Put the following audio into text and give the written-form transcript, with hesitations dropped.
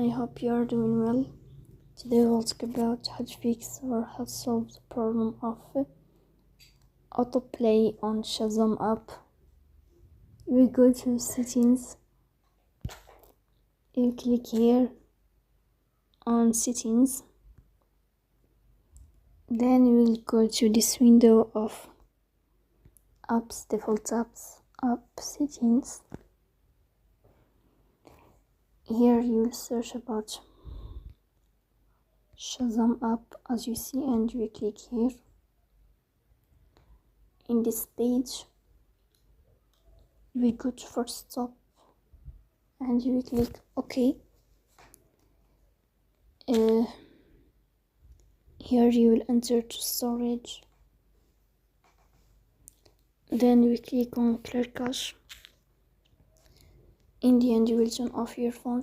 I hope you are doing well. Today we'll talk about how to fix or how to solve the problem of autoplay on Shazam app. We go to settings, you click here on settings, then you will go to this window of apps, default apps, app settings. Here you will search about Shazam app as you see, and you click here. In this page we go to first stop and you click OK. Here you will enter to storage, then we click on clear cache. In the end you will turn off your phone.